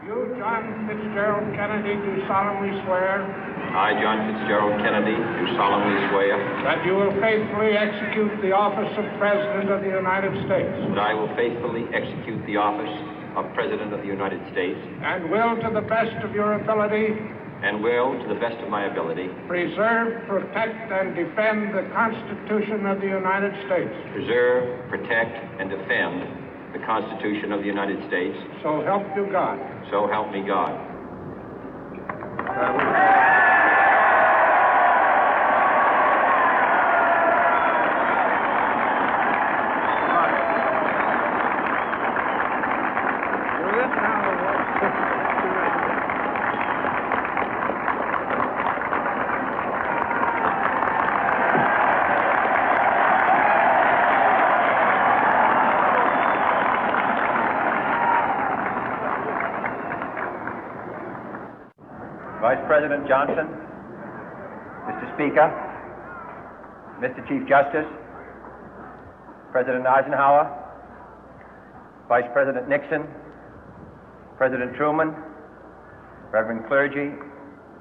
You, John Fitzgerald Kennedy, do solemnly swear I, John Fitzgerald Kennedy, do solemnly swear that you will faithfully execute the office of President of the United States that I will faithfully execute the office of President of the United States and will, to the best of your ability, and will, to the best of my ability, preserve, protect, and defend the Constitution of the United States. preserve, protect, and defend the Constitution of the United States. So help you God. So help me God. Vice President Johnson, Mr. Speaker, Mr. Chief Justice, President Eisenhower, Vice President Nixon, President Truman, Reverend clergy,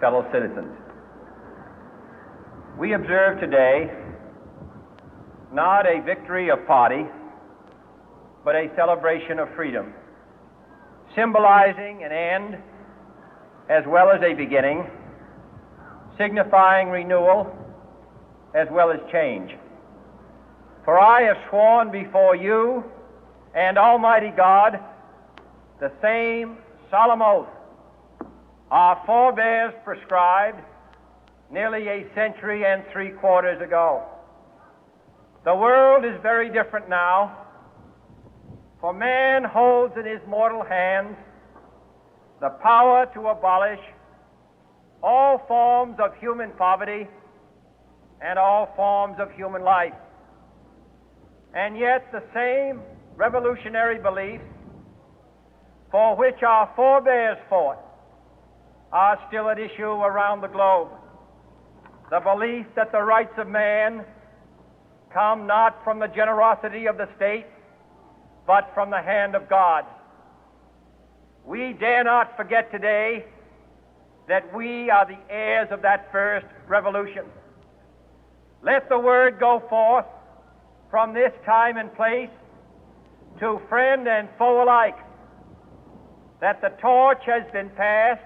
fellow citizens. We observe today not a victory of party, but a celebration of freedom, symbolizing an end as well as a beginning, signifying renewal as well as change. For I have sworn before you and Almighty God the same solemn oath our forebears prescribed nearly a century and 3/4 ago. The world is very different now, for man holds in his mortal hands the power to abolish all forms of human poverty and all forms of human life. And yet the same revolutionary beliefs for which our forebears fought are still at issue around the globe. The belief that the rights of man come not from the generosity of the state, but from the hand of God. We dare not forget today that we are the heirs of that first revolution. Let the word go forth from this time and place to friend and foe alike that the torch has been passed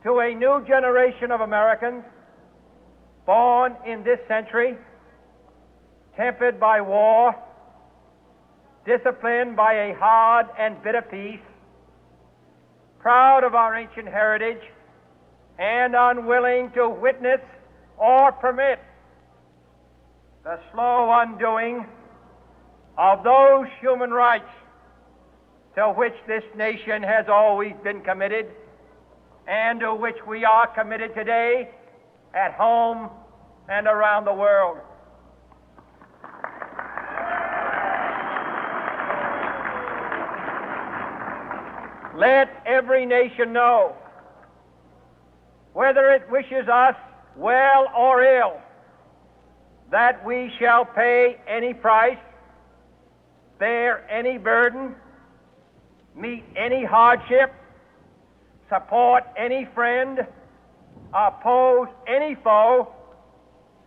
to a new generation of Americans born in this century, tempered by war, disciplined by a hard and bitter peace, proud of our ancient heritage, and unwilling to witness or permit the slow undoing of those human rights to which this nation has always been committed and to which we are committed today at home and around the world. Let every nation know, whether it wishes us well or ill, that we shall pay any price, bear any burden, meet any hardship, support any friend, oppose any foe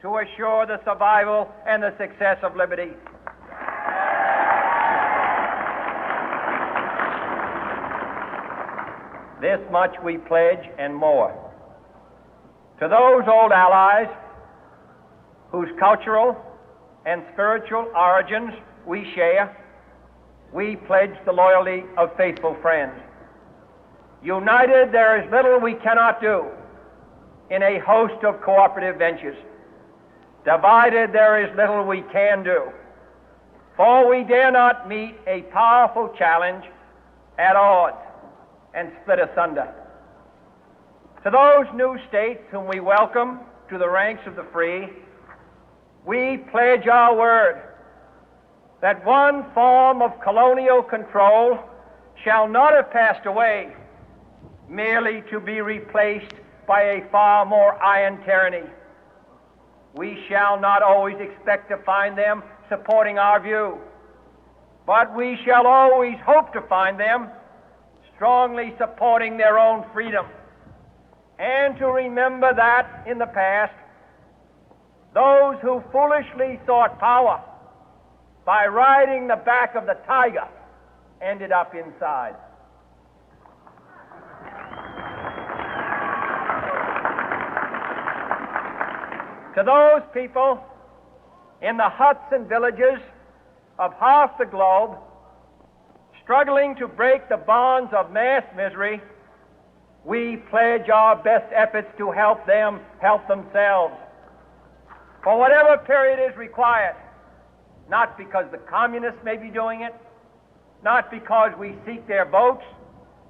to assure the survival and the success of liberty. This much we pledge and more. To those old allies whose cultural and spiritual origins we share, we pledge the loyalty of faithful friends. United, there is little we cannot do in a host of cooperative ventures. Divided, there is little we can do, for we dare not meet a powerful challenge at odds and split asunder. To those new states whom we welcome to the ranks of the free, we pledge our word that one form of colonial control shall not have passed away, merely to be replaced by a far more iron tyranny. We shall not always expect to find them supporting our view, but we shall always hope to find them strongly supporting their own freedom, and to remember that in the past, those who foolishly sought power by riding the back of the tiger ended up inside. To those people in the huts and villages of half the globe struggling to break the bonds of mass misery, we pledge our best efforts to help them help themselves for whatever period is required, not because the communists may be doing it, not because we seek their votes,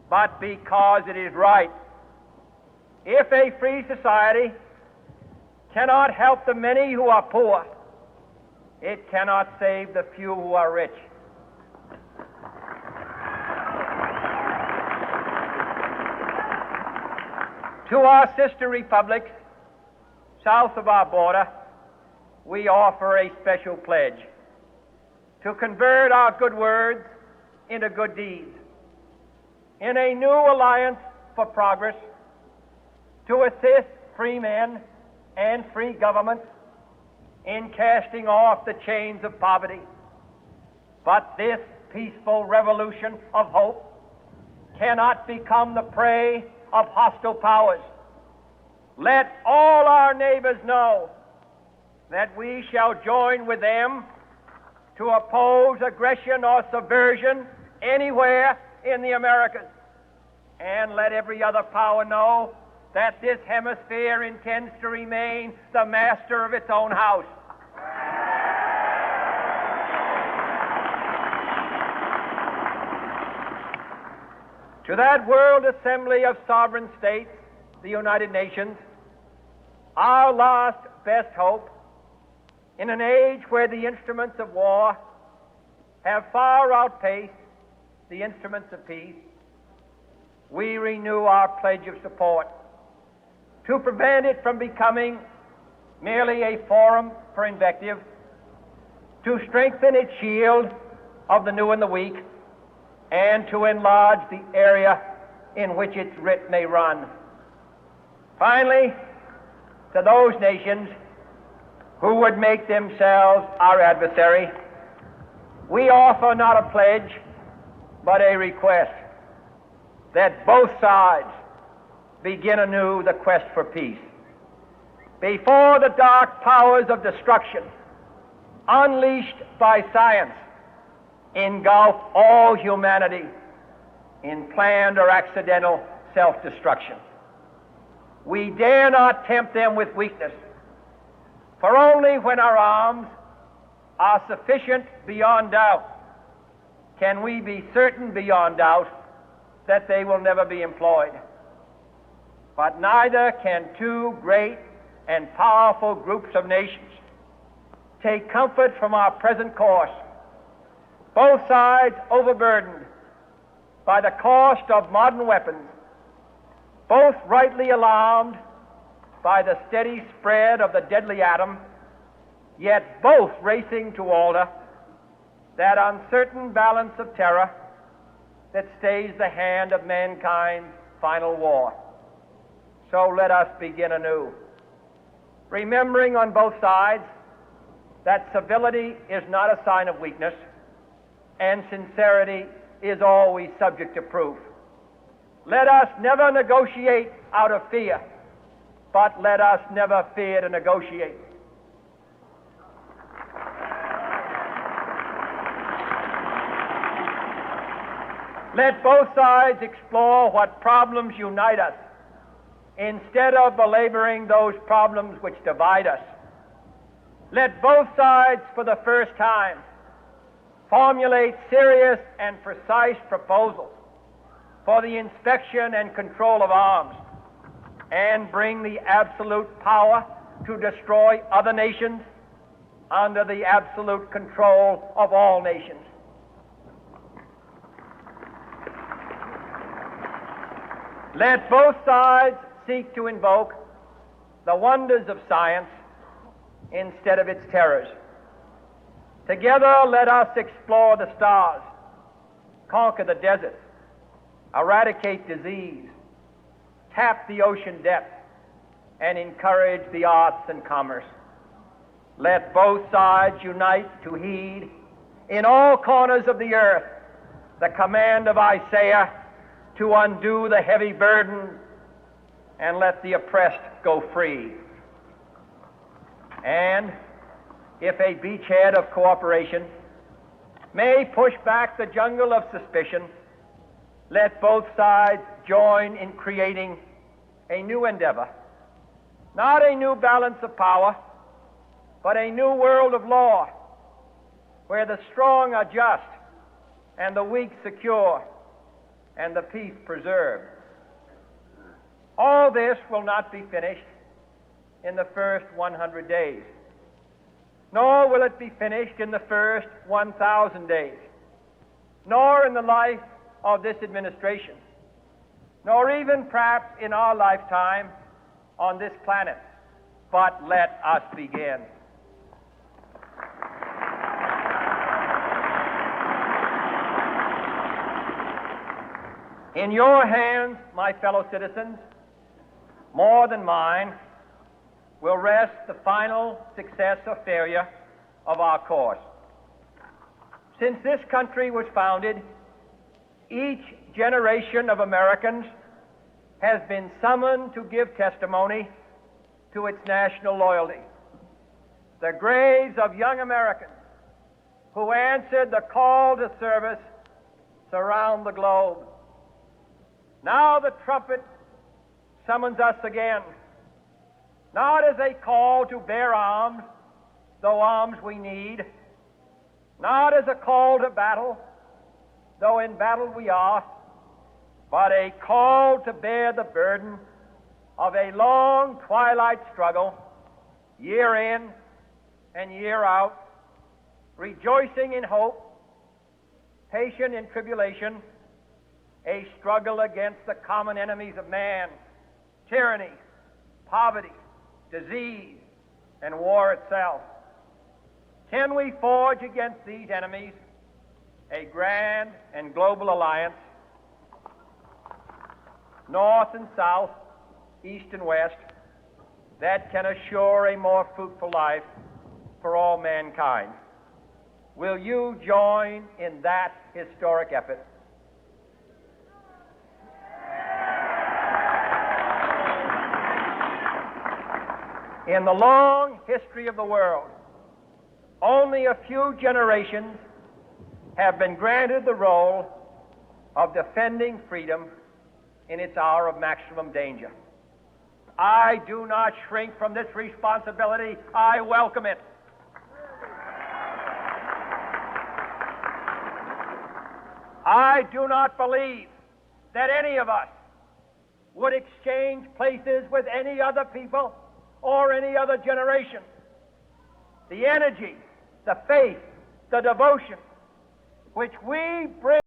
but because it is right. If a free society cannot help the many who are poor, it cannot save the few who are rich. To our sister republics south of our border, we offer a special pledge to convert our good words into good deeds, in a new alliance for progress, to assist free men and free governments in casting off the chains of poverty. But this peaceful revolution of hope cannot become the prey of hostile powers. Let all our neighbors know that we shall join with them to oppose aggression or subversion anywhere in the Americas. And let every other power know that this hemisphere intends to remain the master of its own house. To that World Assembly of Sovereign States, the United Nations, our last best hope, in an age where the instruments of war have far outpaced the instruments of peace, we renew our pledge of support to prevent it from becoming merely a forum for invective, to strengthen its shield of the new and the weak, and to enlarge the area in which its writ may run. Finally, to those nations who would make themselves our adversary, we offer not a pledge, but a request that both sides begin anew the quest for peace. Before the dark powers of destruction, unleashed by science, engulf all humanity in planned or accidental self-destruction, we dare not tempt them with weakness, for only when our arms are sufficient beyond doubt can we be certain beyond doubt that they will never be employed. But neither can two great and powerful groups of nations take comfort from our present course, both sides overburdened by the cost of modern weapons, both rightly alarmed by the steady spread of the deadly atom, yet both racing to alter that uncertain balance of terror that stays the hand of mankind's final war. So let us begin anew, remembering on both sides that civility is not a sign of weakness, and sincerity is always subject to proof. Let us never negotiate out of fear, but let us never fear to negotiate. Let both sides explore what problems unite us, instead of belaboring those problems which divide us. Let both sides, for the first time, formulate serious and precise proposals for the inspection and control of arms, and bring the absolute power to destroy other nations under the absolute control of all nations. Let both sides seek to invoke the wonders of science instead of its terrors. Together, let us explore the stars, conquer the deserts, eradicate disease, tap the ocean depth, and encourage the arts and commerce. Let both sides unite to heed in all corners of the earth the command of Isaiah to undo the heavy burden and let the oppressed go free. And if a beachhead of cooperation may push back the jungle of suspicion, let both sides join in creating a new endeavor, not a new balance of power, but a new world of law, where the strong are just and the weak secure and the peace preserved. All this will not be finished in the first 100 days, nor will it be finished in the first 1,000 days, nor in the life of this administration, nor even perhaps in our lifetime on this planet. But let us begin. In your hands, my fellow citizens, more than mine, will rest the final success or failure of our course. Since this country was founded, each generation of Americans has been summoned to give testimony to its national loyalty. The graves of young Americans who answered the call to service surround the globe. Now the trumpet summons us again, not as a call to bear arms, though arms we need, not as a call to battle, though in battle we are, but a call to bear the burden of a long twilight struggle, year in and year out, rejoicing in hope, patient in tribulation, a struggle against the common enemies of man, tyranny, poverty, disease, and war itself. Can we forge against these enemies a grand and global alliance, north and south, east and west, that can assure a more fruitful life for all mankind? Will you join in that historic effort? In the long history of the world, only a few generations have been granted the role of defending freedom in its hour of maximum danger. I do not shrink from this responsibility. I welcome it. I do not believe that any of us would exchange places with any other people or any other generation. The energy, the faith, the devotion which we bring